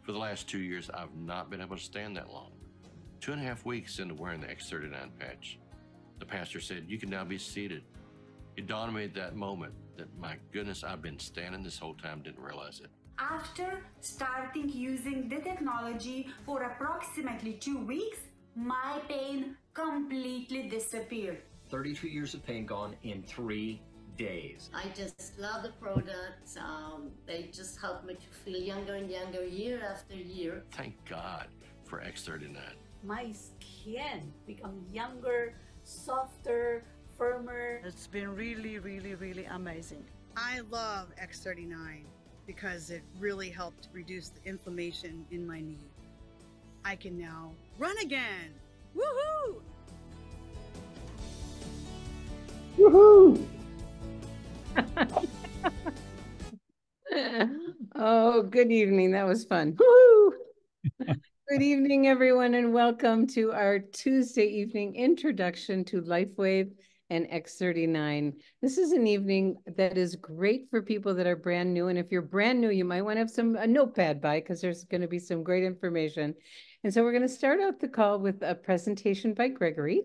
For the last 2 years, I've not been able to stand that long. 2.5 weeks into wearing the X39 patch, the pastor said, "You can now be seated." It dawned on me at that moment that, my goodness, I've been standing this whole time, didn't realize it. After starting using the technology for approximately 2 weeks, my pain completely disappeared. 32 years of pain gone in 3 days. I just love the products. They just help me to feel younger and younger year after year. Thank God for X39. My skin become younger, softer, firmer. It's been really, really, really amazing. I love X39 because it really helped reduce the inflammation in my knee. I can now run again. Woohoo! Woohoo! Oh, good evening. That was fun. Woo! Good evening, everyone, and welcome to our Tuesday evening introduction to LifeWave and X39. This is an evening that is great for people that are brand new. And if you're brand new, you might want to have a notepad by, because there's going to be some great information. And so we're going to start out the call with a presentation by Gregory.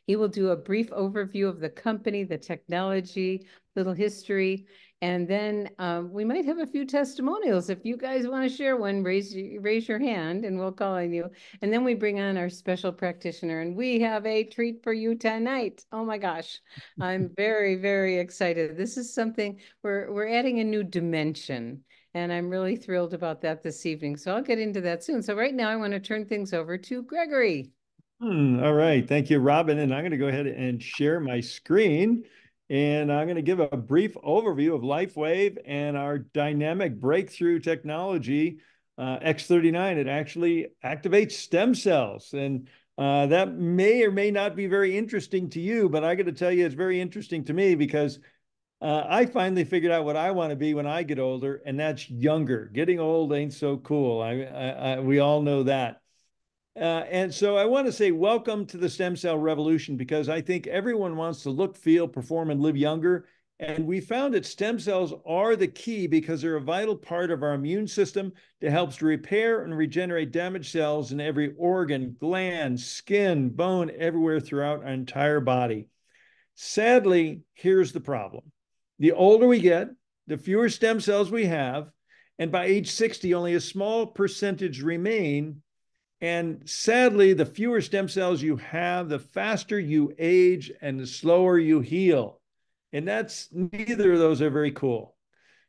He will do a brief overview of the company, the technology, little history, and then we might have a few testimonials. If you guys want to share one, raise your hand and we'll call on you. And then we bring on our special practitioner, and we have a treat for you tonight. Oh my gosh, I'm very, very excited. This is something we're adding a new dimension, and I'm really thrilled about that this evening. So I'll get into that soon. So right now I want to turn things over to Gregory. All right. Thank you, Robin. And I'm going to go ahead and share my screen. And I'm going to give a brief overview of LifeWave and our dynamic breakthrough technology, X39. It actually activates stem cells. And that may or may not be very interesting to you, but I got to tell you, it's very interesting to me because I finally figured out what I want to be when I get older, and that's younger. Getting old ain't so cool. We all know that. And so I want to say welcome to the stem cell revolution, because I think everyone wants to look, feel, perform, and live younger. And we found that stem cells are the key because they're a vital part of our immune system that helps to repair and regenerate damaged cells in every organ, gland, skin, bone, everywhere throughout our entire body. Sadly, here's the problem. The older we get, the fewer stem cells we have. And by age 60, only a small percentage remain. And sadly, the fewer stem cells you have, the faster you age and the slower you heal. And neither of those are very cool.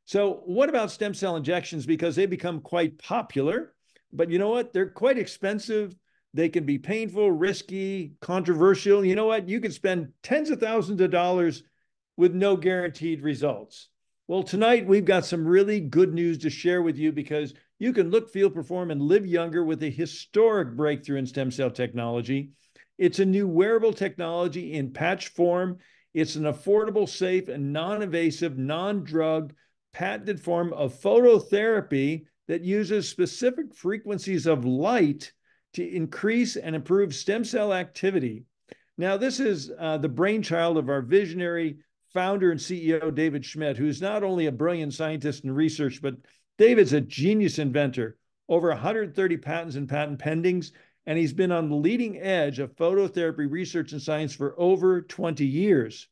So what about stem cell injections? Because they become quite popular, but you know what? They're quite expensive. They can be painful, risky, controversial. You know what? You can spend tens of thousands of dollars with no guaranteed results. Well, tonight we've got some really good news to share with you, because you can look, feel, perform, and live younger with a historic breakthrough in stem cell technology. It's a new wearable technology in patch form. It's an affordable, safe, and non-invasive, non-drug, patented form of phototherapy that uses specific frequencies of light to increase and improve stem cell activity. Now, this is the brainchild of our visionary founder and CEO, David Schmidt, who's not only a brilliant scientist and research, but David's a genius inventor, over 130 patents and patent pendings, and he's been on the leading edge of phototherapy research and science for over 20 years.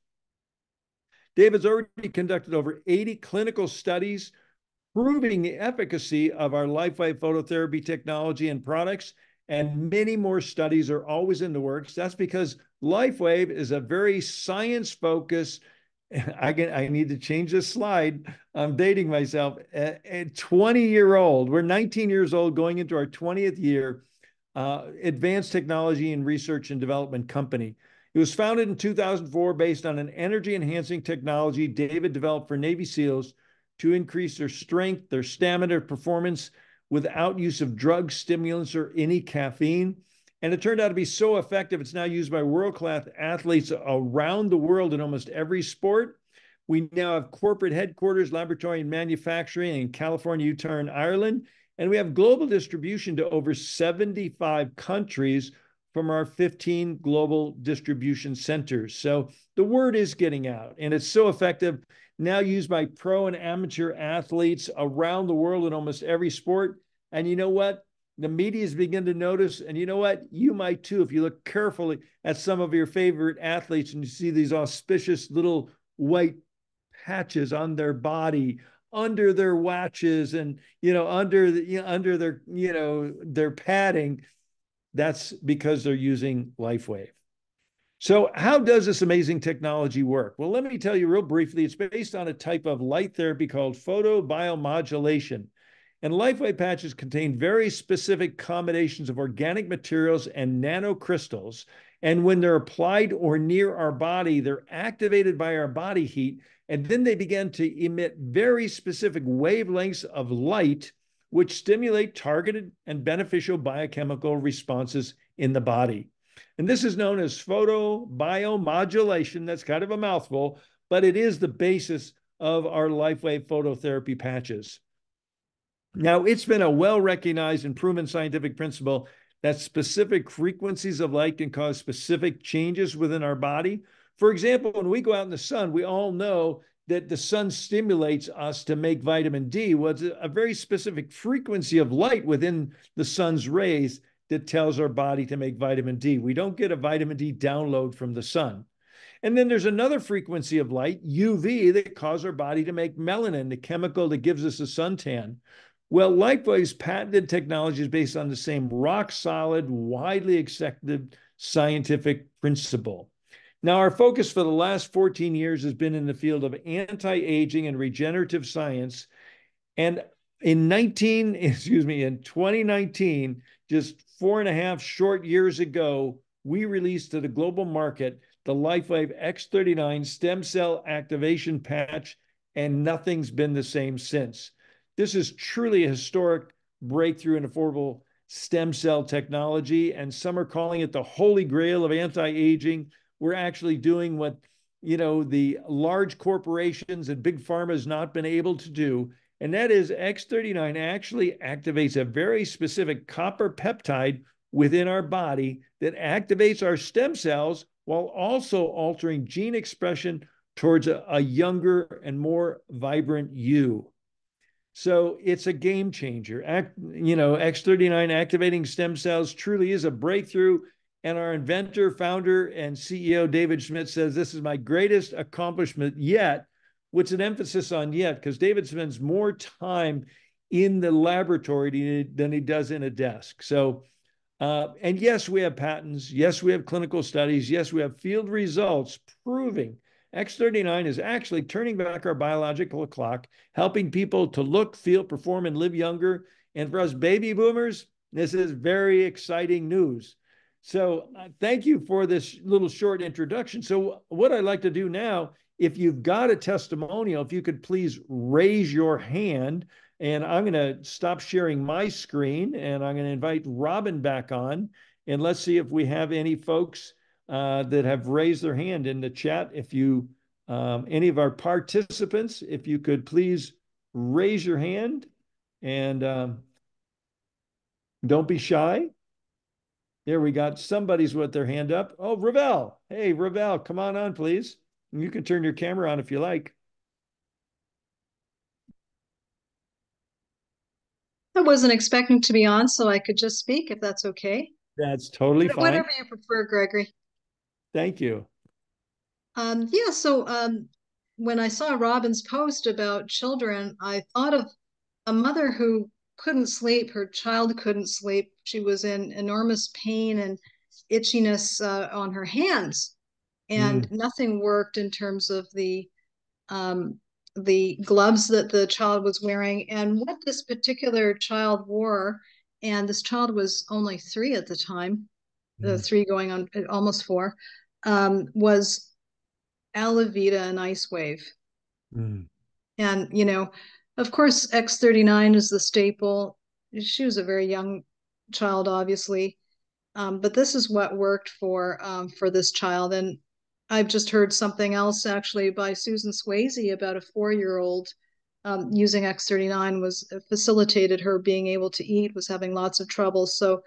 David's already conducted over 80 clinical studies proving the efficacy of our LifeWave phototherapy technology and products, and many more studies are always in the works. That's because LifeWave is a very science-focused, I need to change this slide. I'm dating myself. A 20-year-old, we're 19 years old going into our 20th year, advanced technology and research and development company. It was founded in 2004 based on an energy-enhancing technology David developed for Navy SEALs to increase their strength, their stamina, performance without use of drugs, stimulants, or any caffeine. And it turned out to be so effective, it's now used by world-class athletes around the world in almost every sport. We now have corporate headquarters, laboratory, and manufacturing in California, Utah, and Ireland. And we have global distribution to over 75 countries from our 15 global distribution centers. So the word is getting out, and it's so effective, now used by pro and amateur athletes around the world in almost every sport. And you know what? The media's begin to notice, and you know what? You might too, if you look carefully at some of your favorite athletes and you see these auspicious little white patches on their body, under their watches, and under their their padding. That's because they're using LifeWave. So how does this amazing technology work? Well, let me tell you real briefly. It's based on a type of light therapy called photobiomodulation. And LifeWave patches contain very specific combinations of organic materials and nanocrystals. And when they're applied or near our body, they're activated by our body heat. And then they begin to emit very specific wavelengths of light, which stimulate targeted and beneficial biochemical responses in the body. And this is known as photobiomodulation. That's kind of a mouthful, but it is the basis of our LifeWave phototherapy patches. Now, it's been a well-recognized and proven scientific principle that specific frequencies of light can cause specific changes within our body. For example, when we go out in the sun, we all know that the sun stimulates us to make vitamin D. Well, it's a very specific frequency of light within the sun's rays that tells our body to make vitamin D. We don't get a vitamin D download from the sun. And then there's another frequency of light, UV, that causes our body to make melanin, the chemical that gives us a suntan. Well, LifeWave's patented technology is based on the same rock-solid, widely accepted scientific principle. Now, our focus for the last 14 years has been in the field of anti-aging and regenerative science. And in 2019, just 4.5 short years ago, we released to the global market the LifeWave X39 stem cell activation patch, and nothing's been the same since. This is truly a historic breakthrough in affordable stem cell technology, and some are calling it the holy grail of anti-aging. We're actually doing what, the large corporations and big pharma has not been able to do, and that is X39 actually activates a very specific copper peptide within our body that activates our stem cells while also altering gene expression towards a younger and more vibrant you. So it's a game changer. X39 activating stem cells truly is a breakthrough. And our inventor, founder, and CEO, David Schmidt, says this is my greatest accomplishment yet. What's an emphasis on yet? Because David spends more time in the laboratory than he does in a desk. So, and yes, we have patents. Yes, we have clinical studies. Yes, we have field results proving X39 is actually turning back our biological clock, helping people to look, feel, perform, and live younger. And for us baby boomers, this is very exciting news. So thank you for this little short introduction. So what I'd like to do now, if you've got a testimonial, if you could please raise your hand, and I'm going to stop sharing my screen, and I'm going to invite Robin back on, and let's see if we have any folks that have raised their hand in the chat. If you, any of our participants, if you could please raise your hand, and don't be shy. There, we got somebody's with their hand up. Oh, Ravel. Hey, Ravel, come on, please. You can turn your camera on if you like. I wasn't expecting to be on, so I could just speak if that's okay. That's totally fine. Whatever you prefer, Gregory. Thank you. When I saw Robin's post about children, I thought of a mother who couldn't sleep. Her child couldn't sleep. She was in enormous pain and itchiness on her hands, and nothing worked in terms of the gloves that the child was wearing and what this particular child wore. And this child was only 3 at the time, 3 going on almost 4, was Alavita and Ice Wave. And, of course, X39 is the staple. She was a very young child, obviously. But this is what worked for this child. And I've just heard something else actually by Susan Swayze about a 4-year-old using X39 was facilitated her being able to eat, was having lots of trouble. So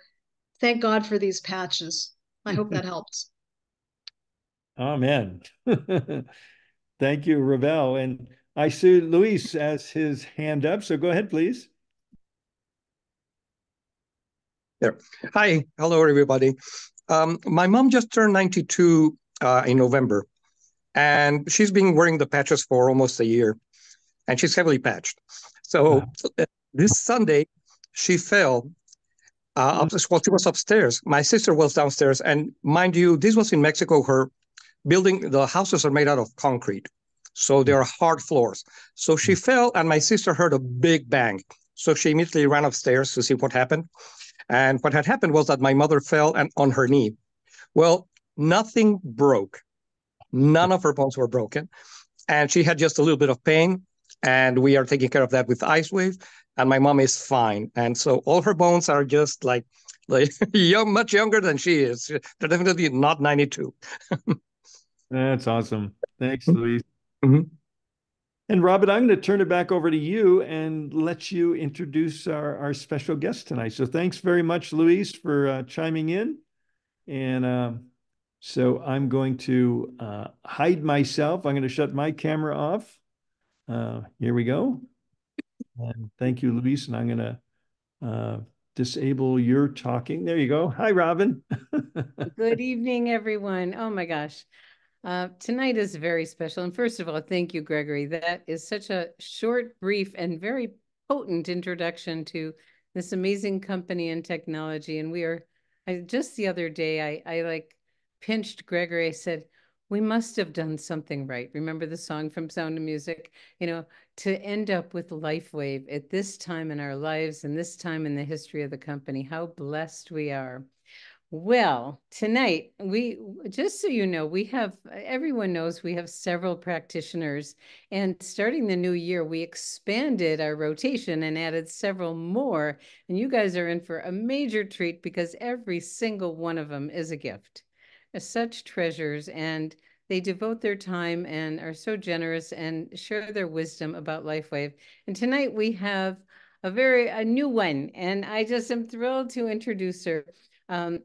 thank God for these patches. I hope that helps. Amen. Thank you, Ravel. And I see Luis has his hand up. So go ahead, please. There. Hi, hello everybody. My mom just turned 92 in November, and she's been wearing the patches for almost a year, and she's heavily patched. So this Sunday, she fell. Well, she was upstairs. My sister was downstairs, and mind you, this was in Mexico. Her building, the houses are made out of concrete, so they are hard floors. So she fell, and my sister heard a big bang. So she immediately ran upstairs to see what happened. And what had happened was that my mother fell and on her knee. Well, nothing broke. None of her bones were broken. And she had just a little bit of pain. And we are taking care of that with ice wave. And my mom is fine. And so all her bones are just like young, much younger than she is. They're definitely not 92. That's awesome. Thanks, Luis. Mm-hmm. And Robin, I'm going to turn it back over to you and let you introduce our special guest tonight. So thanks very much, Luis, for chiming in. And so I'm going to hide myself. I'm going to shut my camera off. Here we go. And thank you, Luis. And I'm going to disable your talking. There you go. Hi, Robin. Good evening, everyone. Oh my gosh. Tonight is very special. And first of all, thank you, Gregory. That is such a short, brief, and very potent introduction to this amazing company and technology. And just the other day, I like pinched Gregory. I said, we must have done something right. Remember the song from Sound of Music? To end up with LifeWave at this time in our lives and this time in the history of the company, how blessed we are. Well, tonight, just so you know, everyone knows we have several practitioners, and starting the new year, we expanded our rotation and added several more, and you guys are in for a major treat because every single one of them is a gift. Such treasures, and they devote their time and are so generous and share their wisdom about LifeWave. And tonight we have a new one, and I just am thrilled to introduce her. I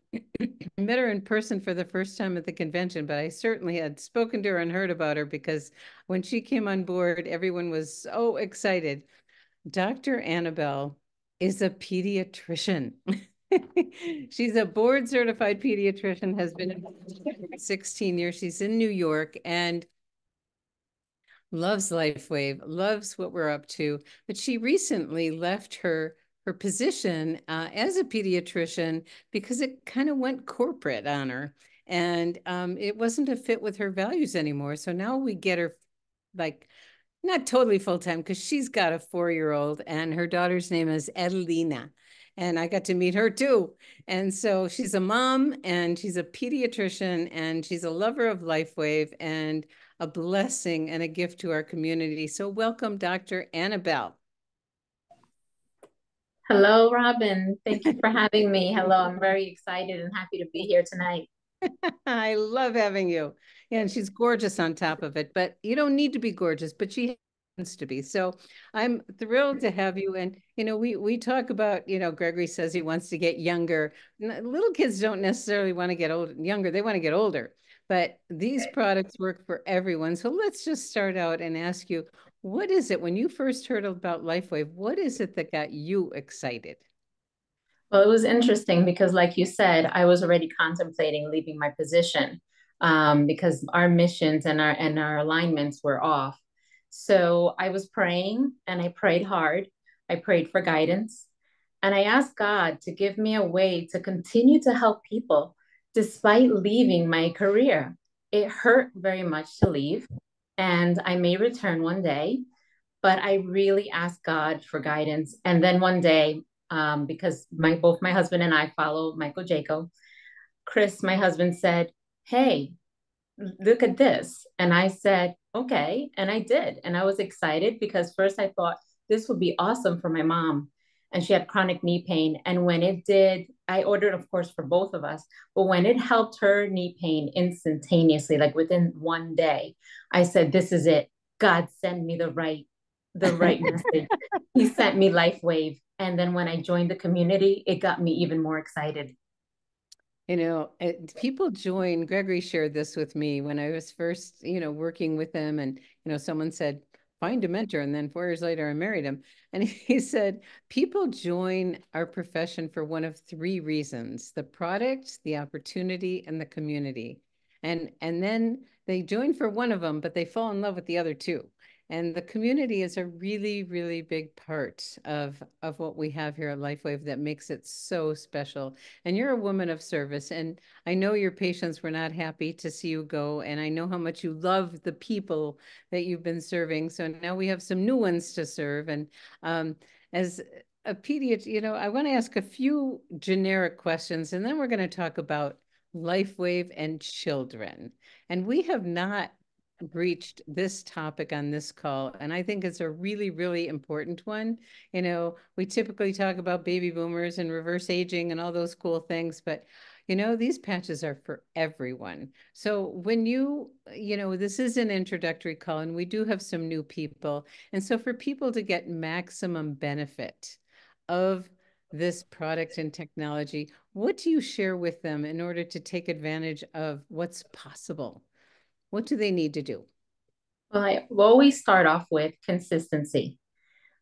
met her in person for the first time at the convention, but I certainly had spoken to her and heard about her because when she came on board, everyone was so excited. Dr. Annabell is a pediatrician. She's a board certified pediatrician, has been for 16 years. She's in New York and loves LifeWave, loves what we're up to. But she recently left her position as a pediatrician because it kind of went corporate on her. And it wasn't a fit with her values anymore. So now we get her like not totally full-time because she's got a 4-year-old and her daughter's name is Edelina. And I got to meet her too. And so she's a mom and she's a pediatrician and she's a lover of LifeWave and a blessing and a gift to our community. So welcome, Dr. Annabell. Hello, Robin. Thank you for having me. Hello, I'm very excited and happy to be here tonight. I love having you. And she's gorgeous on top of it, but you don't need to be gorgeous, but she happens to be. So I'm thrilled to have you. And, we talk about, Gregory says he wants to get younger. Little kids don't necessarily want to get younger. They want to get older. But these products work for everyone. So let's just start out and ask you, what is it, when you first heard about LifeWave, what is it that got you excited? Well, it was interesting because, like you said, I was already contemplating leaving my position because our missions and our alignments were off. So I was praying and I prayed hard. I prayed for guidance and I asked God to give me a way to continue to help people despite leaving my career. It hurt very much to leave, and I may return one day, but I really asked God for guidance. And then one day, because both my husband and I follow Michael Jaco, Chris, my husband, said, "Hey, look at this." And I said, "Okay." And I did. And I was excited because first I thought this would be awesome for my mom. And she had chronic knee pain. And when it did, I ordered, of course, for both of us. But when it helped her knee pain instantaneously, like within one day, I said, "This is it. God send me the right message." He sent me LifeWave. And then when I joined the community, it got me even more excited. People join. Gregory shared this with me when I was first, working with them. And, someone said, find a mentor. And then 4 years later, I married him. And he said, people join our profession for one of three reasons: the product, the opportunity, and the community. And then they join for one of them, but they fall in love with the other two. And the community is a really, really big part of what we have here at LifeWave that makes it so special. And you're a woman of service. And I know your patients were not happy to see you go. And I know how much you love the people that you've been serving. So now we have some new ones to serve. And as a pediatrician, I want to ask a few generic questions, and then we're going to talk about LifeWave and children. And we have not breached this topic on this call, and I think it's a really, really important one. We typically talk about baby boomers and reverse aging and all those cool things, but these patches are for everyone. So when this is an introductory call, and we do have some new people, and so for people to get maximum benefit of this product and technology, what do you share with them in order to take advantage of what's possible? What do they need to do? Well, I always start off with consistency.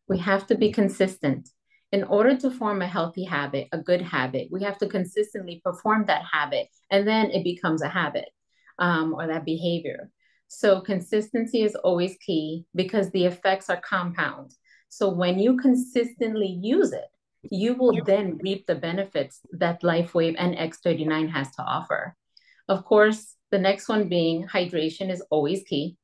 We have to be consistent. In order to form a healthy habit, a good habit, we have to consistently perform that habit, and then it becomes a habit, or that behavior. So consistency is always key because the effects are compound. So when you consistently use it, you will then reap the benefits that LifeWave and X39 has to offer. Of course, the next one being hydration is always key.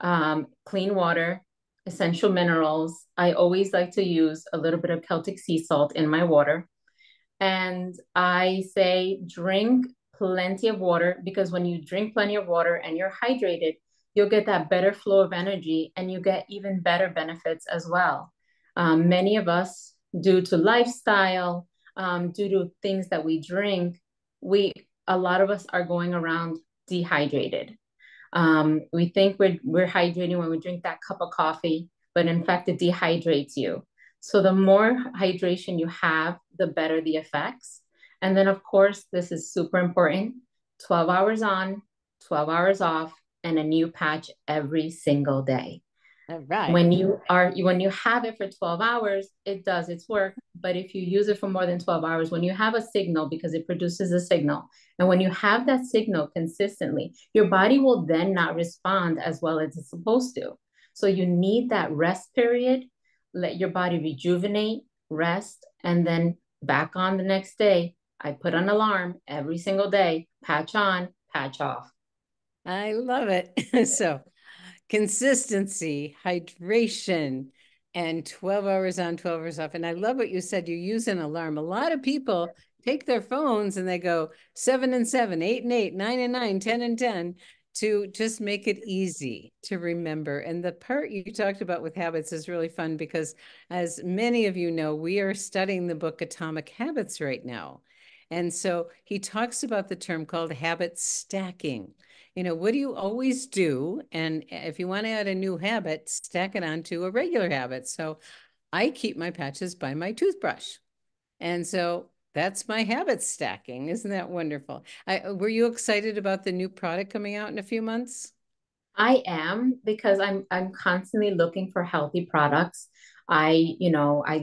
Clean water, essential minerals. I always like to use a little bit of Celtic sea salt in my water. And I say drink plenty of water, because when you drink plenty of water and you're hydrated, you'll get that better flow of energy, and you get even better benefits as well. Many of us, due to lifestyle, due to things that we drink, a lot of us are going around dehydrated. We think we're hydrating when we drink that cup of coffee, but in fact, it dehydrates you. So the more hydration you have, the better the effects. And then, of course, this is super important: 12 hours on, 12 hours off, and a new patch every single day. All right. When you have it for 12 hours, it does its work. But if you use it for more than 12 hours, when you have a signal, because it produces a signal, and when you have that signal consistently, your body will then not respond as well as it's supposed to. So you need that rest period, let your body rejuvenate, rest, and then back on the next day. I put an alarm every single day: patch on, patch off. I love it. So consistency, hydration, and 12 hours on, 12 hours off. And I love what you said. You use an alarm. A lot of people take their phones and they go 7 and 7, 8 and 8, 9 and 9, 10 and 10, to just make it easy to remember. And the part you talked about with habits is really fun, because as many of you know, we are studying the book Atomic Habits right now. And so he talks about the term called habit stacking. What do you always do? And if you want to add a new habit, stack it onto a regular habit. So I keep my patches by my toothbrush. And so that's my habit stacking. Isn't that wonderful? Were you excited about the new product coming out in a few months? I am, because I'm constantly looking for healthy products. I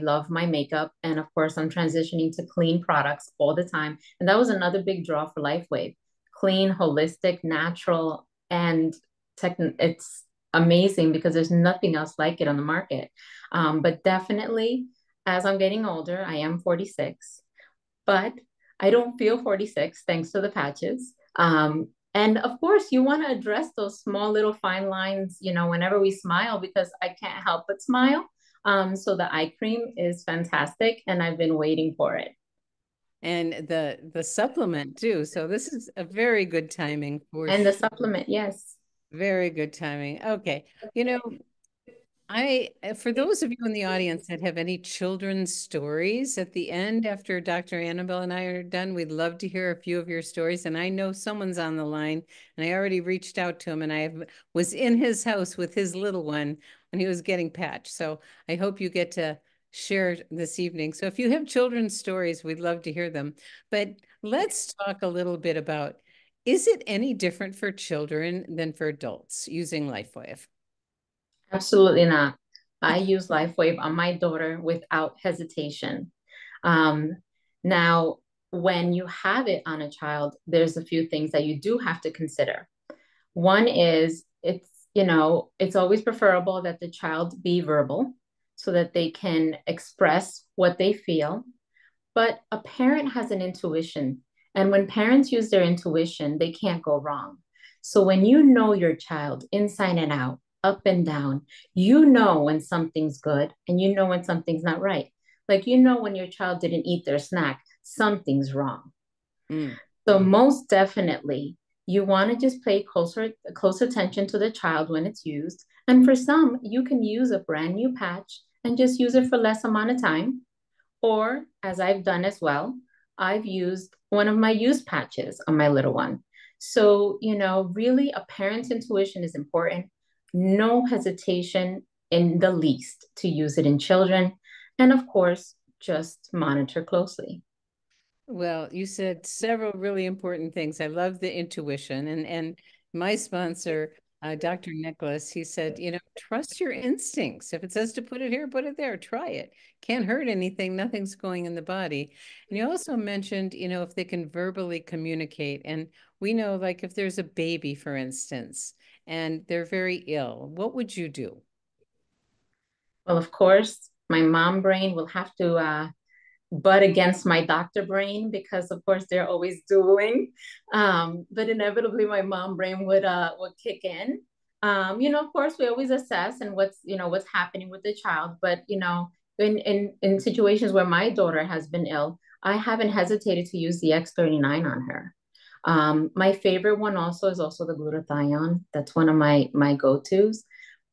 love my makeup, and of course I'm transitioning to clean products all the time. And that was another big draw for LifeWave: clean, holistic, natural, and it's amazing because there's nothing else like it on the market. But definitely, as I'm getting older, I am 46, but I don't feel 46 thanks to the patches. And of course, you want to address those small little fine lines, whenever we smile, because I can't help but smile. So the eye cream is fantastic, and I've been waiting for it. And the supplement too. So this is a very good timing for And the supplement, yes. Very good timing. Okay. For those of you in the audience that have any children's stories at the end, after Dr. Annabell and I are done, we'd love to hear a few of your stories. And I know someone's on the line, and I already reached out to him, and I was in his house with his little one when he was getting patched. So I hope you get to share this evening. So if you have children's stories, we'd love to hear them. But let's talk a little bit about, is it any different for children than for adults using LifeWave? Absolutely not. I use LifeWave on my daughter without hesitation. Um, Now, when you have it on a child, there's a few things that you do have to consider. One is it's always preferable that the child be verbal so that they can express what they feel. But a parent has an intuition. And when parents use their intuition, they can't go wrong. So when you know your child inside and out, up and down, you know when something's good and you know when something's not right. Like you know when your child didn't eat their snack, something's wrong. So most definitely, you want to just pay close attention to the child when it's used. And for some, you can use a brand new patch and just use it for less amount of time. Or, as I've done as well, I've used one of my used patches on my little one. So, really a parent's intuition is important. No hesitation in the least to use it in children. And of course, just monitor closely. Well, you said several really important things. I love the intuition. And my sponsor, Dr. Nicholas, he said, trust your instincts. If it says to put it here, put it there, try it. Can't hurt anything. Nothing's going in the body. And you also mentioned, if they can verbally communicate. And we know, like, if there's a baby, for instance, and they're very ill, what would you do? Well, of course, my mom brain will have to butt against my doctor brain because of course they're always dueling. But inevitably my mom brain would kick in. Of course we always assess and what's happening with the child. But in situations where my daughter has been ill, I haven't hesitated to use the X39 on her. My favorite one also is also the glutathione. That's one of my go-tos.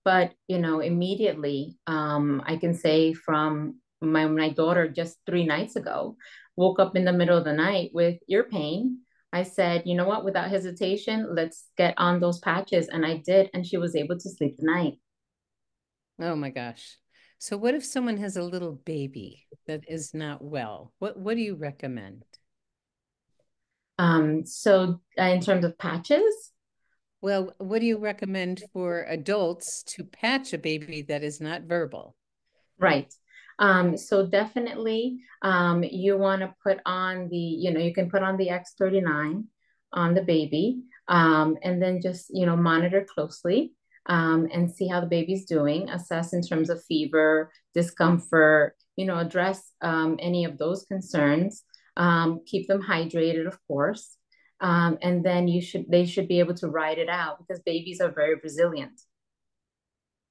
But immediately I can say from my daughter just 3 nights ago woke up in the middle of the night with ear pain. I said, you know what, without hesitation, let's get on those patches. And I did, and she was able to sleep the night. Oh my gosh. So what if someone has a little baby that is not well? What do you recommend? So in terms of patches? Well, what do you recommend for adults to patch a baby that is not verbal? Right. So definitely, you want to put on you can put on the X39 on the baby, and then just, monitor closely, and see how the baby's doing, assess in terms of fever, discomfort, address any of those concerns, keep them hydrated, of course. And then they should be able to ride it out because babies are very resilient.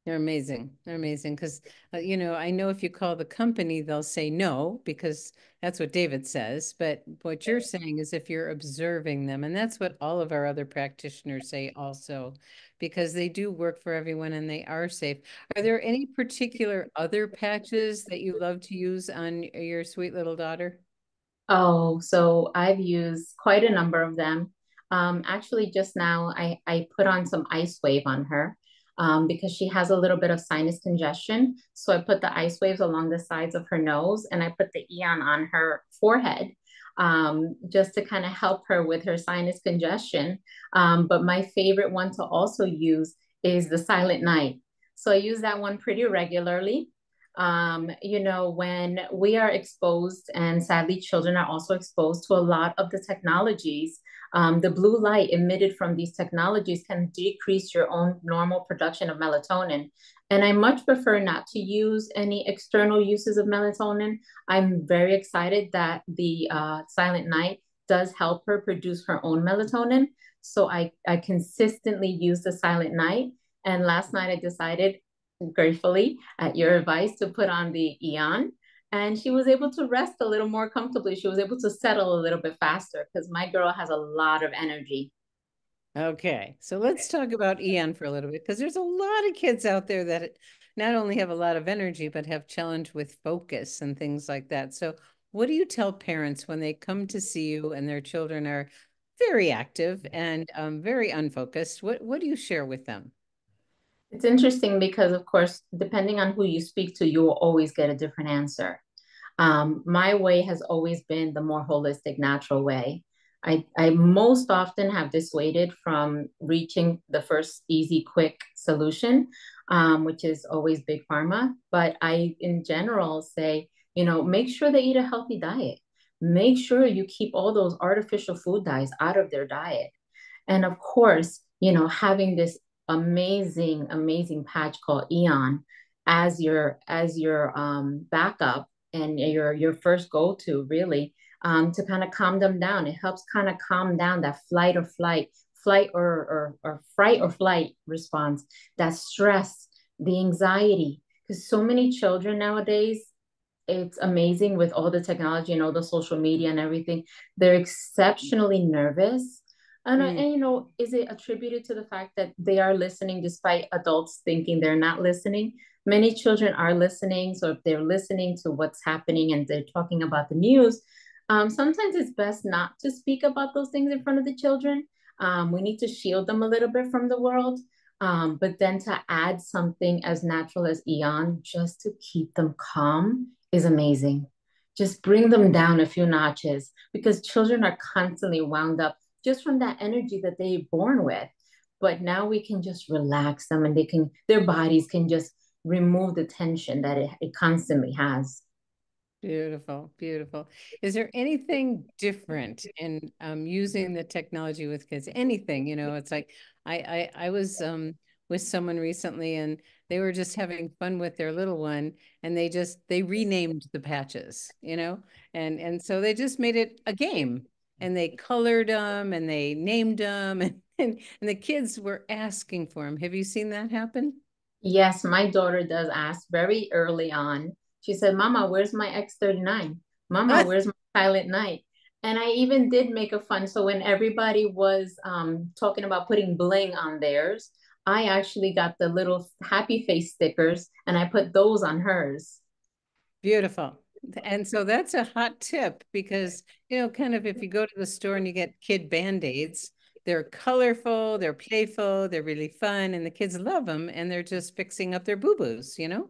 They're amazing. They're amazing because, I know if you call the company, they'll say no, because that's what David says. But what you're saying is if you're observing them, and that's what all of our other practitioners say also, because they do work for everyone and they are safe. Are there any particular other patches that you love to use on your sweet little daughter? Oh, so I've used quite a number of them. Actually, just now I put on some ice wave on her because she has a little bit of sinus congestion. So I put the ice waves along the sides of her nose and I put the Eon on her forehead just to kind of help her with her sinus congestion. But my favorite one to also use is the Silent Night. So I use that one pretty regularly. When we are exposed, and sadly, children are also exposed to a lot of the technologies, the blue light emitted from these technologies can decrease your own normal production of melatonin. And I much prefer not to use any external uses of melatonin. I'm very excited that the Silent Night does help her produce her own melatonin. So I consistently use the Silent Night. And last night I decided gratefully at your advice to put on the Eon, and she was able to rest a little more comfortably. She was able to settle a little bit faster because my girl has a lot of energy. Okay, so let's talk about Eon for a little bit, because there's a lot of kids out there that not only have a lot of energy, but have challenge with focus and things like that. So what do you tell parents when they come to see you and their children are very active and very unfocused? What do you share with them? It's interesting because, of course, depending on who you speak to, you will always get a different answer. My way has always been the more holistic, natural way. I most often have dissuaded from reaching the first easy, quick solution. which is always big pharma. But I, in general, say, you know, make sure they eat a healthy diet. Make sure you keep all those artificial food dyes out of their diet. And of course, you know, having this amazing patch called Eon as your backup and your first go-to really, to kind of calm them down. It helps kind of calm down that flight or fright or flight response, that stress, the anxiety. Because so many children nowadays, it's amazing with all the technology and all the social media and everything. They're exceptionally nervous. And you know, is it attributed to the fact that they are listening despite adults thinking they're not listening? Many children are listening. So if they're listening to what's happening and they're talking about the news, sometimes it's best not to speak about those things in front of the children. We need to shield them a little bit from the world. But then to add something as natural as Eon just to keep them calm is amazing. Just bring them down a few notches because children are constantly wound up just from that energy that they're born with. But now we can just relax them and their bodies can just remove the tension that it constantly has. Beautiful, beautiful. Is there anything different in using the technology with kids? Anything, you know, it's like I was with someone recently and they were just having fun with their little one and they renamed the patches, you know, and so they just made it a game and they colored them and they named them and the kids were asking for them. Have you seen that happen? Yes, my daughter does ask very early on. She said, Mama, where's my X39? Mama, where's my Silent Night? And I even did make a fun. So when everybody was talking about putting bling on theirs, I actually got the little happy face stickers and I put those on hers. Beautiful. And so that's a hot tip because, you know, kind of if you go to the store and you get kid Band-Aids, they're colorful, they're playful, they're really fun, and the kids love them, and they're just fixing up their boo-boos, you know?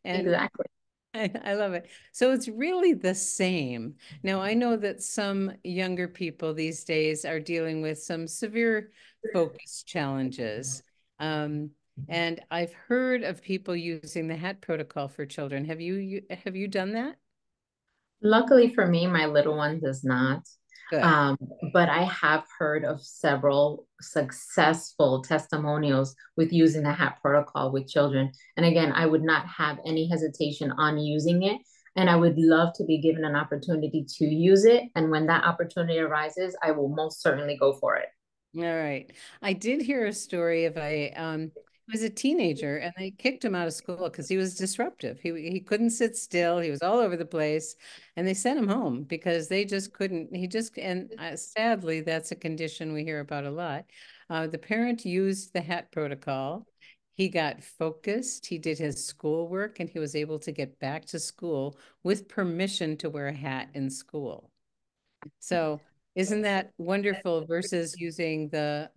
And exactly. I love it. So it's really the same. Now, I know that some younger people these days are dealing with some severe focus challenges. And I've heard of people using the HAT protocol for children. Have you done that? Luckily for me, my little one does not. Good. But I have heard of several successful testimonials with using the HAT protocol with children. And again, I would not have any hesitation on using it. And I would love to be given an opportunity to use it. And when that opportunity arises, I will most certainly go for it. All right. I did hear a story of he was a teenager and they kicked him out of school because he was disruptive. He couldn't sit still. He was all over the place and they sent him home because they just couldn't. Sadly, that's a condition we hear about a lot. The parent used the HAT protocol. He got focused. He did his schoolwork and he was able to get back to school with permission to wear a hat in school. So isn't that wonderful versus using the,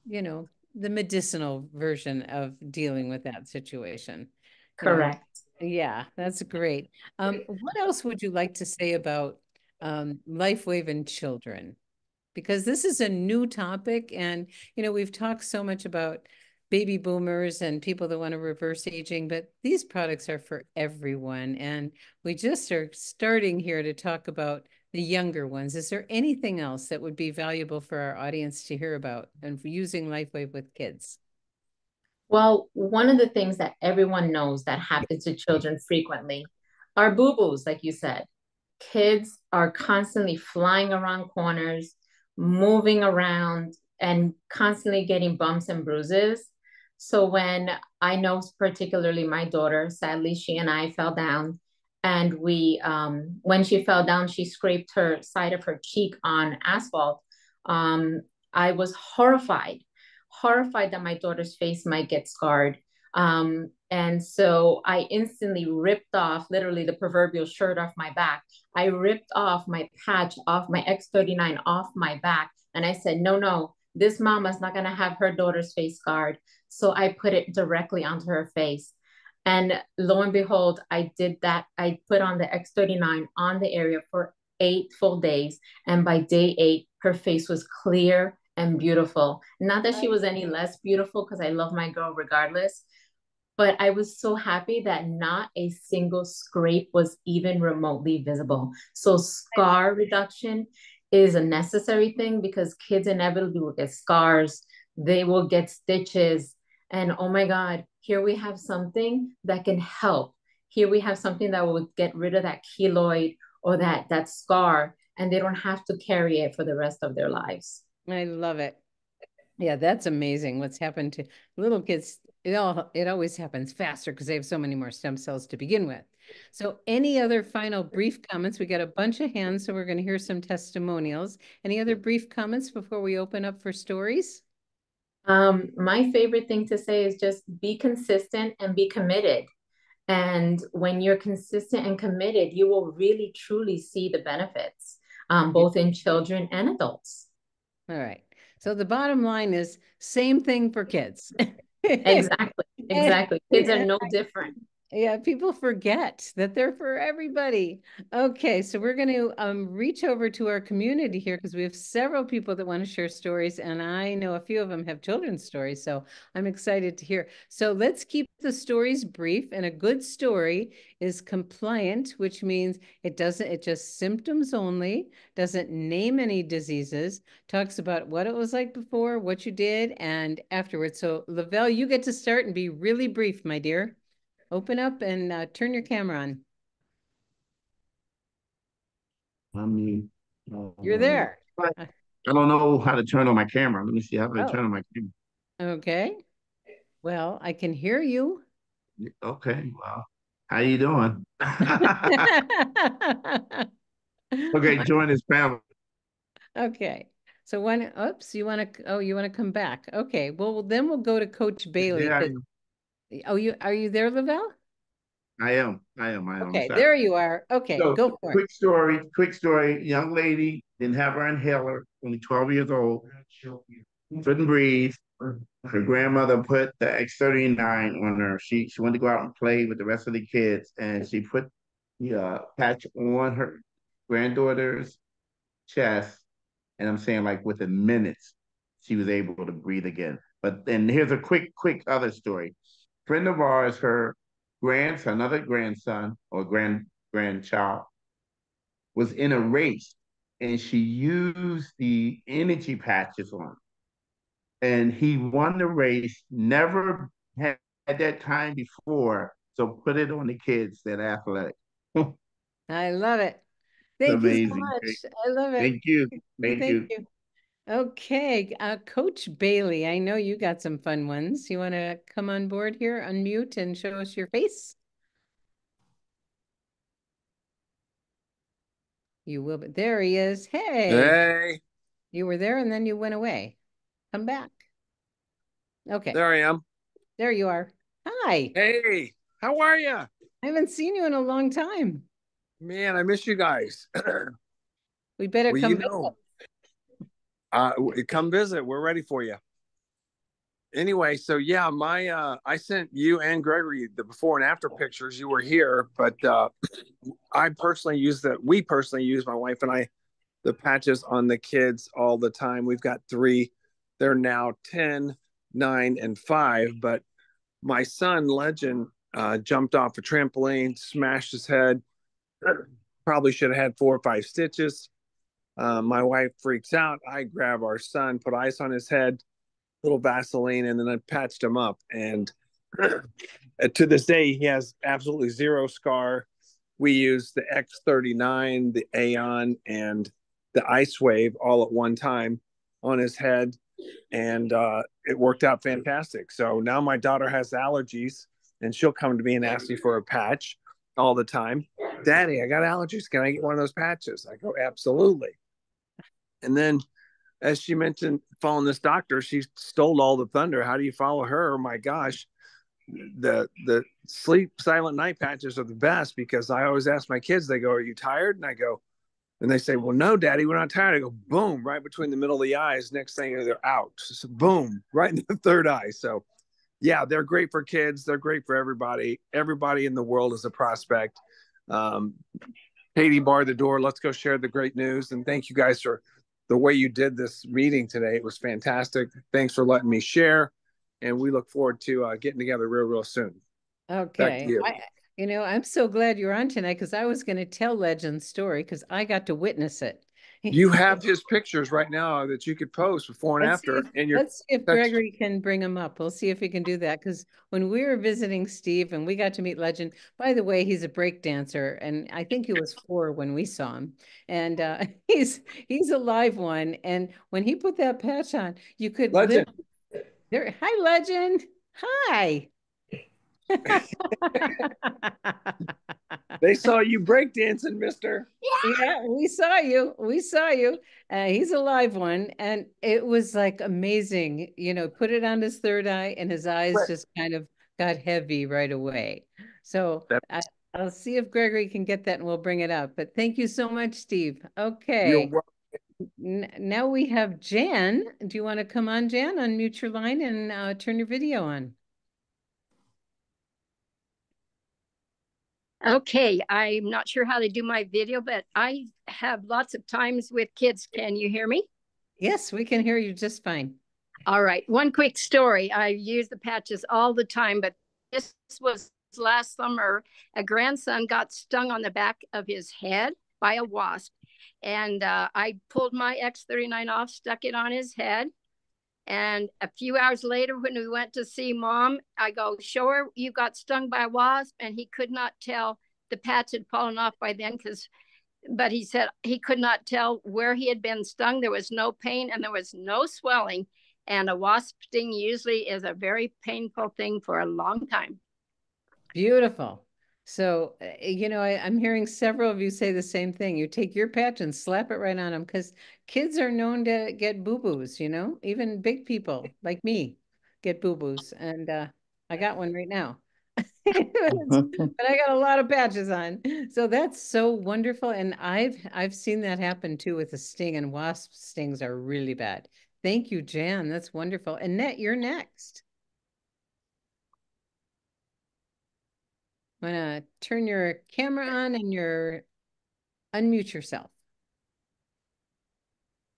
you know, the medicinal version of dealing with that situation? Correct. Yeah, that's great. What else would you like to say about LifeWave and children? Because this is a new topic and, you know, we've talked so much about baby boomers and people that want to reverse aging, but these products are for everyone. And we just are starting here to talk about the younger ones. Is there anything else that would be valuable for our audience to hear about and for using LifeWave with kids? Well, one of the things that everyone knows that happens to children frequently are boo-boos, like you said. Kids are constantly flying around corners, moving around, and constantly getting bumps and bruises. So when I know particularly my daughter, sadly, she and I fell down and when she fell down, she scraped her side of her cheek on asphalt. I was horrified that my daughter's face might get scarred. And so I instantly ripped off literally the proverbial shirt off my back. I ripped off my patch off my X39 off my back. And I said, no, this mama's not going to have her daughter's face scarred. So I put it directly onto her face. And lo and behold, I did that. I put on the X39 on the area for 8 full days. And by day 8, her face was clear and beautiful. Not that she was any less beautiful because I love my girl regardless, But I was so happy that not a single scrape was even remotely visible. So scar reduction is a necessary thing because kids inevitably will get scars, they will get stitches. And oh my God, here we have something that can help. Here we have something that will get rid of that keloid or that scar, and they don't have to carry it for the rest of their lives. I love it. Yeah, that's amazing what's happened to little kids. It always happens faster because they have so many more stem cells to begin with. So any other final brief comments? We got a bunch of hands, so we're going to hear some testimonials. Any other brief comments before we open up for stories? My favorite thing to say is just be consistent and be committed. And when you're consistent and committed, you will really truly see the benefits, both in children and adults. All right. So the bottom line is same thing for kids. Exactly. Kids are no different. Yeah, people forget that they're for everybody. Okay, so we're going to reach over to our community here because we have several people that want to share stories, and I know a few of them have children's stories, so I'm excited to hear. So let's keep the stories brief, and a good story is compliant, which means it just symptoms only, doesn't name any diseases, talks about what it was like before, what you did, and afterwards. So Lavelle, you get to start and be really brief, my dear. Open up and turn your camera on. You're there. I don't know how to turn on my camera. Let me see how to turn on my camera. Okay. Well, I can hear you. Okay. Well, how you doing? Okay, join this family. Okay. So you want to come back. Okay. Well, then we'll go to Coach Bailey. Yeah, are you there, Lavelle? I am. Okay, there you are. Okay, so, go for it. Quick story. Young lady didn't have her inhaler, only 12 years old. Couldn't breathe. Her grandmother put the X39 on her. She wanted to go out and play with the rest of the kids, and she put the patch on her granddaughter's chest. And I'm saying, like, within minutes, she was able to breathe again. But then here's a quick other story. Friend of ours, her grandson, another grandson or grandchild, was in a race, and she used the energy patches on. And he won the race, never had that time before, so put it on the kids that are athletic. I love it. Thank you so much. I love it. Thank you. Thank you. Okay, Coach Bailey, I know you got some fun ones. You want to come on board here, unmute, and show us your face? You will, but there he is. Hey. Hey. You were there and then you went away. Come back. Okay. There I am. There you are. Hi. Hey, how are you? I haven't seen you in a long time. Man, I miss you guys. We better come visit. Come visit. We're ready for you. Anyway, so yeah, I sent you and Gregory the before and after pictures. You were here, but we personally use, my wife and I, the patches on the kids all the time. We've got 3. They're now 10, 9, and 5. But my son, Legend, jumped off a trampoline, smashed his head. Probably should have had 4 or 5 stitches. My wife freaks out. I grab our son, put ice on his head, little Vaseline, and then I patched him up. And to this day, he has absolutely 0 scar. We used the X39, the Aeon, and the Ice Wave all at one time on his head, and it worked out fantastic. So now my daughter has allergies, and she'll come to me and ask me for a patch all the time. Daddy, I got allergies. Can I get one of those patches? I go, absolutely. And then, as she mentioned, following this doctor, she stole all the thunder. How do you follow her? Oh my gosh. The sleep silent night patches are the best, because I always ask my kids, they go, are you tired? And I go, and they say, well, no, Daddy, we're not tired. I go, boom, right between the middle of the eyes. Next thing, they're out. So boom, right in the third eye. So yeah, they're great for kids. They're great for everybody. Everybody in the world is a prospect. Katie barred the door. Let's go share the great news. And thank you guys for the way you did this meeting today. It was fantastic. Thanks for letting me share. and we look forward to getting together real soon. Back to Okay. you. I'm so glad you're on tonight because I was going to tell Legend's story because I got to witness it. You have his pictures right now that you could post before and after. Let's see if Gregory can bring him up. We'll see if he can do that because when we were visiting Steve and we got to meet Legend, by the way, he's a break dancer and I think he was 4 when we saw him. And he's a live one. And when he put that patch on, you could Legend. There. Hi, Legend. Hi. They saw you breakdancing, mister. Yeah, we saw you. We saw you. He's a live one. And it was like amazing. Put it on his third eye and his eyes just kind of got heavy right away. So I'll see if Gregory can get that and we'll bring it up. But thank you so much, Steve. Okay. You're welcome. Now we have Jan. Do you want to come on, Jan? Unmute your line and turn your video on. Okay, I'm not sure how to do my video, but I have lots of times with kids. Can you hear me? Yes, we can hear you just fine. All right, one quick story. I use the patches all the time, but this was last summer. A grandson got stung on the back of his head by a wasp. And I pulled my X39 off, stuck it on his head. And a few hours later, when we went to see Mom, I go, show her you got stung by a wasp. And he could not tell. The patch had fallen off by then, but he said he could not tell where he had been stung. There was no pain and there was no swelling. And a wasp sting usually is a very painful thing for a long time. Beautiful. So, I'm hearing several of you say the same thing. You take your patch and slap it right on them because kids are known to get boo-boos, even big people like me get boo-boos. And I got one right now. But I got a lot of patches on. So that's so wonderful. And I've seen that happen too with a sting, and wasp stings are really bad. Thank you, Jan. That's wonderful. Annette, you're next. I'm going to turn your camera on and unmute yourself.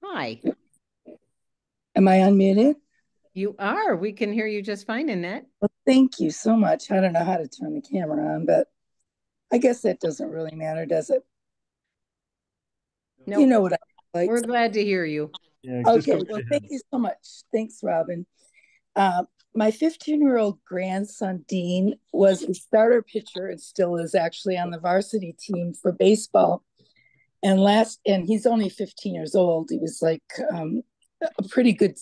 Hi. Am I unmuted? You are. We can hear you just fine, Annette. Well, thank you so much. I don't know how to turn the camera on, but I guess that doesn't really matter, does it? No. You know what I like. We're glad to hear you. Yeah, okay. Well, thank you so much. Thanks, Robin. My 15-year-old grandson, Dean, was a starter pitcher and still is actually on the varsity team for baseball. And he's only 15 years old. He was like a pretty good,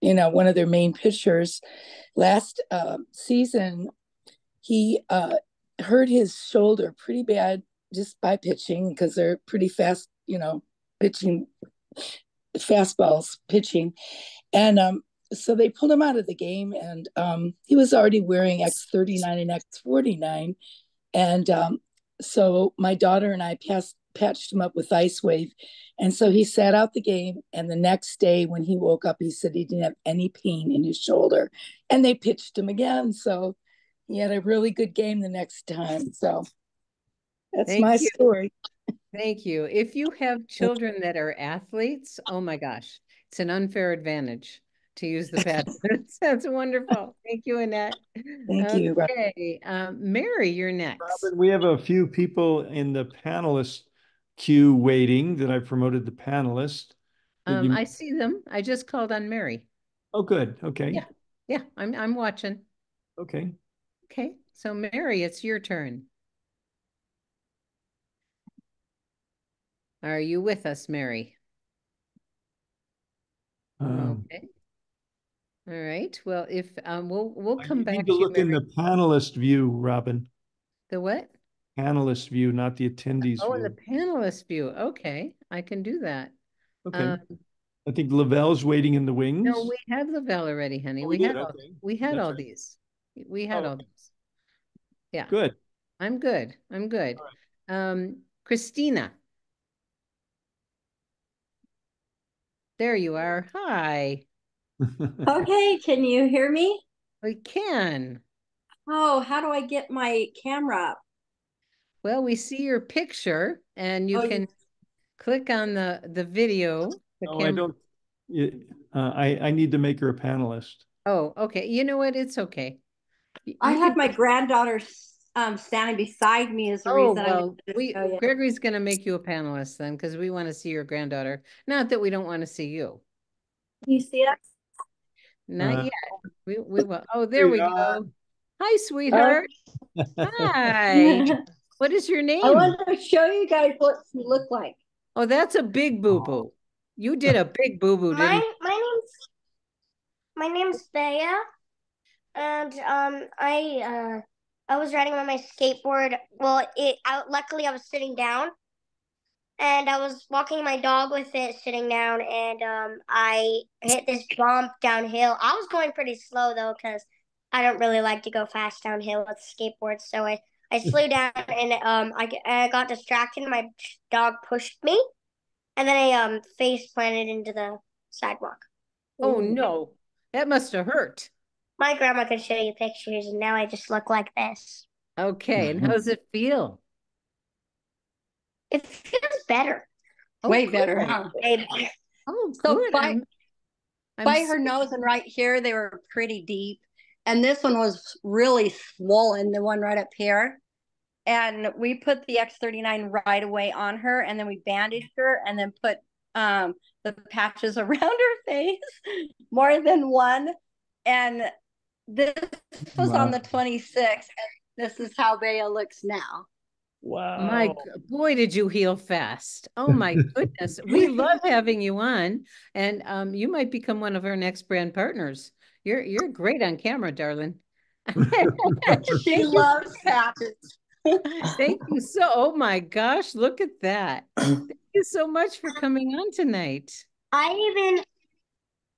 one of their main pitchers. Last season, he hurt his shoulder pretty bad just by pitching because they're pretty fast, pitching, fastballs pitching. And so they pulled him out of the game, and he was already wearing X39 and X49. And so my daughter and I patched him up with Ice Wave. And so he sat out the game. And the next day when he woke up, he said he didn't have any pain in his shoulder. And they pitched him again. So he had a really good game the next time. So that's my story. Thank you. If you have children that are athletes, oh my gosh, it's an unfair advantage to use the patch. That's wonderful. Thank you, Annette. Thank you. Okay, Mary, you're next. Robin, we have a few people in the panelist queue waiting that I promoted the panelist. I see them. I just called on Mary. Oh, good. Okay. Yeah, I'm watching. Okay. Okay, so Mary, it's your turn. Are you with us, Mary? Okay. All right. Well, if we'll come back to look in the panelist view, Robin. The what? Panelist view, not the attendees view. in The panelist view. Okay, I can do that. Okay. I think Lavelle's waiting in the wings. No, we have Lavelle already, honey. Oh, we had all That's all right. these. We had all these. Yeah. Good. I'm good. Christina. There you are. Hi. Okay, can you hear me? We can. Oh, how do I get my camera up? Well, we see your picture and you can click on the video. I don't. I need to make her a panelist. Oh, okay. You know what? It's okay. I You have can. my granddaughter standing beside me is the Oh, reason I'm well, going to show you. Gregory's going to make you a panelist then, because we want to see your granddaughter. Not that we don't want to see you. Can you see it? Not yet. We will. Oh, there There we you are. go. Hi, sweetheart. Hi. What is your I name? wanted to show you guys what she looked like. Oh, that's a big boo-boo. You did a big boo-boo, didn't you? My name's Bea, and I was riding on my skateboard. Well, luckily I was sitting down, and I was walking my dog with it sitting down, and I hit this bump downhill. I was going pretty slow though, because I don't really like to go fast downhill with skateboards. So I slowed down, and I got distracted. And my dog pushed me, and then I face planted into the sidewalk. Oh, no. That must have hurt. My grandma could show you pictures, and now I just look like this. Okay, and how does it feel? It feels better. Oh, Way good. better, huh? Way better. Oh, So good. by I'm her nose and right here, they were pretty deep. And this one was really swollen, the one right up here. And we put the X39 right away on her, and then we bandaged her and then put the patches around her face, more than one. And this was on the 26th, and this is how Bea looks now. Wow. Boy, did you heal fast. Oh my goodness. We love having you on. And you might become one of our next brand partners. You're great on camera, darling. She loves patches. Thank you oh my gosh, look at that. Thank you so much for coming on tonight. I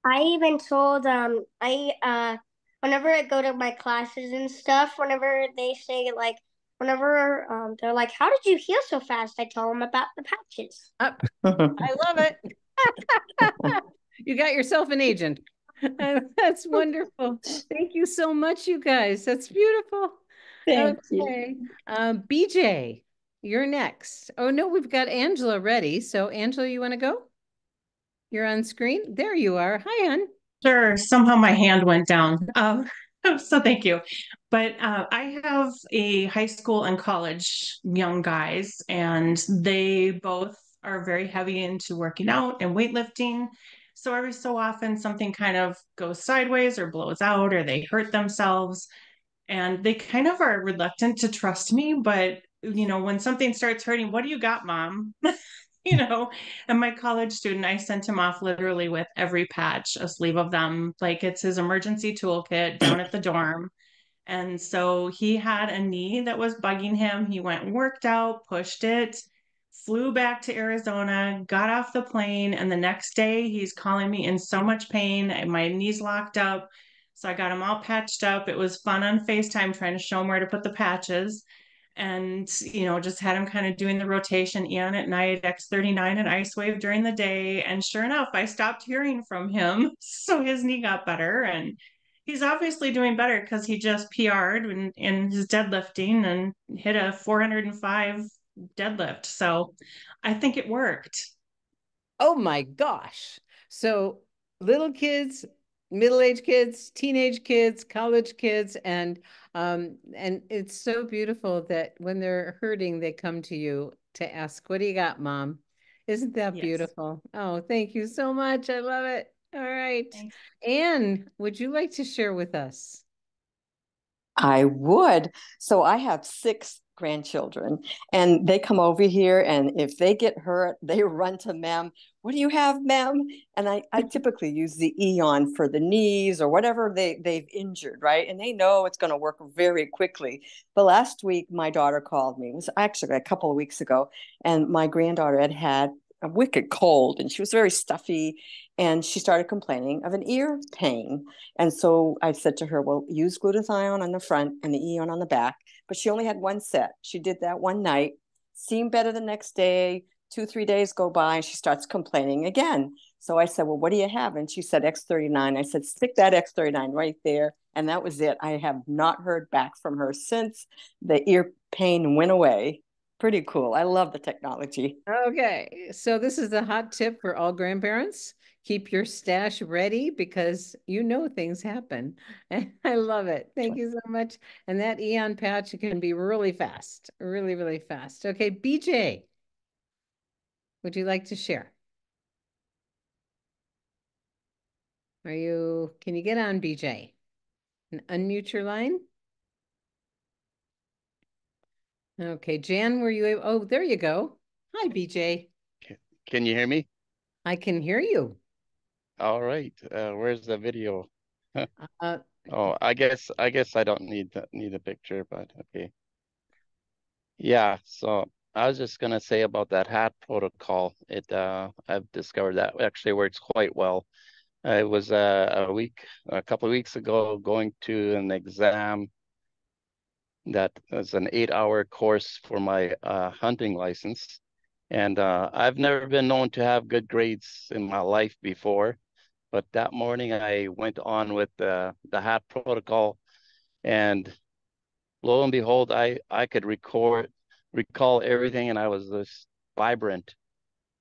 even told whenever I go to my classes and stuff, whenever they say like whenever they're like, "How did you heal so fast?" I tell them about the patches. I love it. You got yourself an agent. That's wonderful. Thank you so much, you guys. That's beautiful. Thank you. BJ, you're next. Oh no, we've got Angela ready. So Angela, you want to go? You're on screen. There you are. Hi, hon. Sure. Somehow my hand went down. So thank you. But I have a high school and college young guys, and they both are very heavy into working out and weightlifting. So every so often something kind of goes sideways or blows out or they hurt themselves. And they kind of are reluctant to trust me. But, when something starts hurting, what do you got, mom? And my college student, I sent him off literally with every patch, a sleeve of them, like it's his emergency toolkit down at the dorm. And so he had a knee that was bugging him. He went and worked out, pushed it, flew back to Arizona, got off the plane. And the next day he's calling me in so much pain. My knee's locked up. So I got him all patched up. It was fun on FaceTime trying to show him where to put the patches. And, just had him kind of doing the rotation, Eon at night, X39 and Ice Wave during the day. And sure enough, I stopped hearing from him. So his knee got better. And he's obviously doing better because he just PR'd in his deadlifting and hit a 405 deadlift. So I think it worked. Oh my gosh. So little kids, middle-aged kids, teenage kids, college kids, and it's so beautiful that when they're hurting, they come to you to ask, "What do you got, Mom?" Isn't that beautiful? Oh, thank you so much. I love it. All right. Thanks. Anne, would you like to share with us? I would. So I have 6 grandchildren, and they come over here, and if they get hurt, they run to Mem. What do you have, Mem? And I typically use the Eon for the knees or whatever they've injured, right? And they know it's going to work very quickly. But last week, my daughter called me. It was actually a couple of weeks ago, and my granddaughter had a wicked cold, and she was very stuffy, and she started complaining of an ear pain. And so I said to her, well, use glutathione on the front and the Eon on the back. But she only had one set. She did that one night, seemed better the next day. 2-3 days go by, and she starts complaining again. So I said, well, what do you have? And she said X39. I said, stick that X39 right there. And that was it. I have not heard back from her since the ear pain went away. pretty cool. I love the technology. Okay, so this is a hot tip for all grandparents. Keep your stash ready because you know things happen. I love it. Thank you so much. And that Eon patch can be really fast, really, really fast. Okay, BJ, would you like to share? Can you get on, BJ? And unmute your line? Okay, Jan, were you able? Oh, there you go. Hi, BJ. Can you hear me? I can hear you. All right. Where's the video? Uh, Oh, I guess I don't need a picture, but okay. Yeah, so I was just gonna say about that hat protocol. I've discovered that actually works quite well. It was a couple of weeks ago, going to an exam that was an 8-hour course for my hunting license. And I've never been known to have good grades in my life before. But that morning I went on with the hat protocol, and lo and behold, I could recall everything, and I was just vibrant.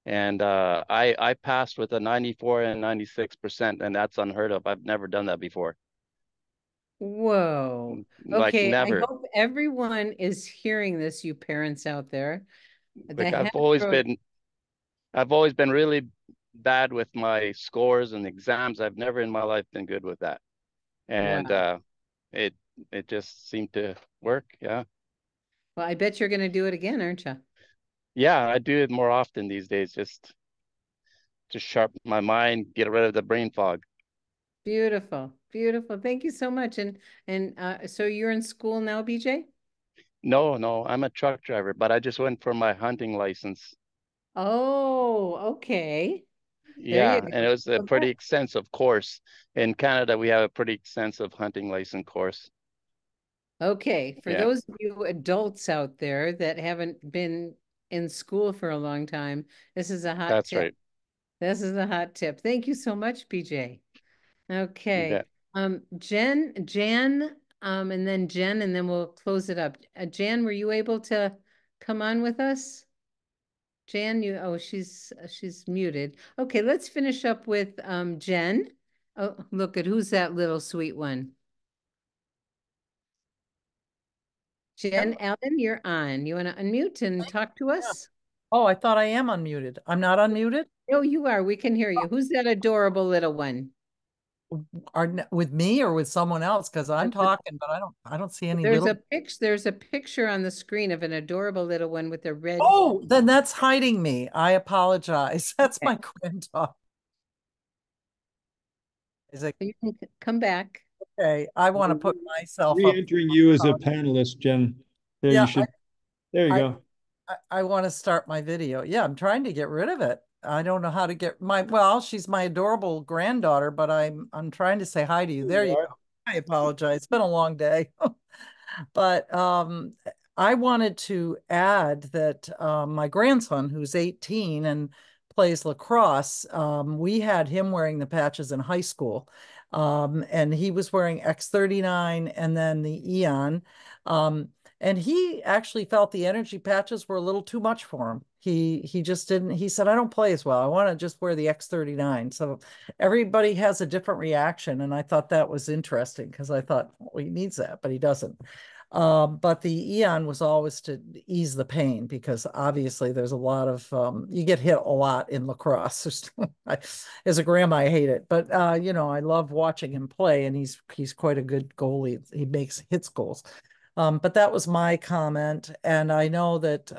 And I passed with a 94 and 96%, and that's unheard of. I've never done that before. Whoa. Like Okay, I never. hope everyone is hearing this, you parents out there. Like The hat I've always been really bad with my scores and exams. I've never in my life been good with that. And Wow. it just seemed to work. Yeah. Well, I bet you're going to do it again, aren't you? Yeah, I do it more often these days, just to sharpen my mind, get rid of the brain fog. Beautiful. Beautiful. Thank you so much. And so you're in school now, BJ? No, I'm a truck driver, but I just went for my hunting license. Oh, okay. There you Yeah, and it go. was a pretty extensive course. In Canada, we have a pretty extensive hunting license course. Okay, for Yeah, those of you adults out there that haven't been in school for a long time, this is a hot that's tip. right. This is a hot tip. Thank you so much, BJ. You Okay. bet. Jan, and then Jen, and then we'll close it up. Jan, were you able to come on with us? Jan, she's muted. Okay, let's finish up with Jen. Oh, look at who's that little sweet one. Jen Allen, you're on. You want to unmute and talk to us? Oh, I thought I am unmuted. I'm not unmuted? No, you are. We can hear you. Who's that adorable little one? With me or with someone else? Because I'm talking, but I don't see any There's little. there's a picture on the screen of an adorable little one with a red. Oh, then that's hiding me. I apologize. That's my granddaughter. Is it? You can come back. Okay, I want to put myself up. Re-entering you as a panelist, Jen. There Yeah, you should. There you go. I want to start my video. Yeah, I'm trying to get rid of it. I don't know how to get well, she's my adorable granddaughter, but I'm trying to say hi to you. There you go. I apologize. It's been a long day. But I wanted to add that my grandson, who's 18 and plays lacrosse, we had him wearing the patches in high school. And he was wearing X39 and then the Eon. And he actually felt the energy patches were a little too much for him. He just didn't, he said, I don't play as well. I want to just wear the X39. So everybody has a different reaction. And I thought that was interesting because I thought, well, he needs that, but he doesn't. But the Eon was always to ease the pain because obviously there's a lot of, you get hit a lot in lacrosse. As a grandma, I hate it, but you know, I love watching him play and he's quite a good goalie. He hits goals. But that was my comment. And I know that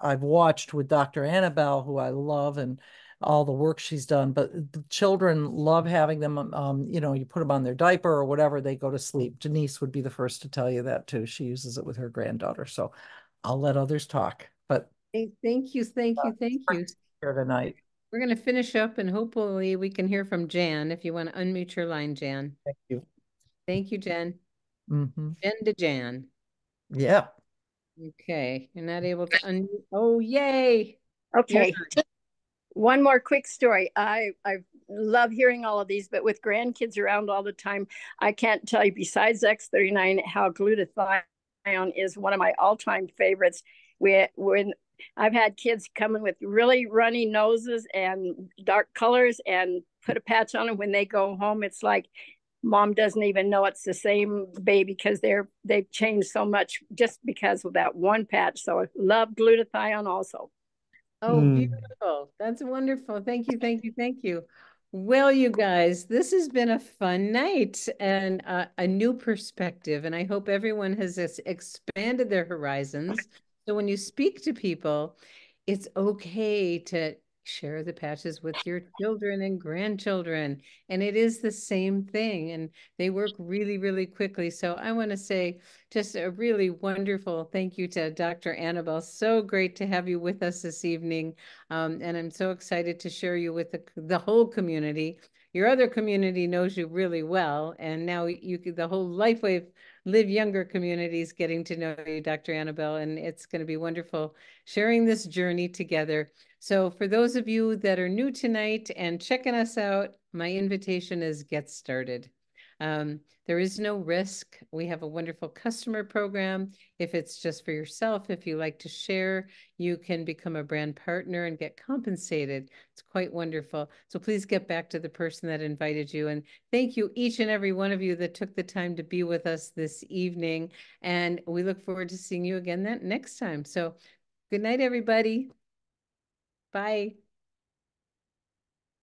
I've watched with Dr. Annabell, who I love, and all the work she's done, but children love having them, you know, you put them on their diaper or whatever, they go to sleep. Denise would be the first to tell you that too. She uses it with her granddaughter. So I'll let others talk, but thank you. Here tonight. We're going to finish up and hopefully we can hear from Jan. If you want to unmute your line, Jan. Thank you. Thank you, Jen. Mm-hmm. Jen to Jan. Yeah. Okay. You're not able to unmute. Oh, yay. Okay. One more quick story. I love hearing all of these, but with grandkids around all the time, I can't tell you besides X39 how glutathione is one of my all-time favorites. When I've had kids coming with really runny noses and dark colors and put a patch on them, when they go home, it's like mom doesn't even know it's the same baby because they've changed so much just because of that one patch. So I love glutathione also. Oh, beautiful. That's wonderful. Thank you, thank you, thank you. Well, you guys, this has been a fun night and a new perspective, and I hope everyone has expanded their horizons. So when you speak to people, it's okay to share the patches with your children and grandchildren, and it is the same thing, and they work really, really quickly. So I want to say just a really wonderful thank you to Dr. Annabell. So great to have you with us this evening. And I'm so excited to share you with the whole community. Your other community knows you really well. And now the whole LifeWave Live Younger community is getting to know you, Dr. Annabell. And it's going to be wonderful sharing this journey together. So for those of you that are new tonight and checking us out, my invitation is get started. There is no risk. We have a wonderful customer program. If it's just for yourself, if you like to share, you can become a brand partner and get compensated. It's quite wonderful. So please get back to the person that invited you. And thank you, each and every one of you that took the time to be with us this evening. And we look forward to seeing you again that next time. So good night, everybody. Bye.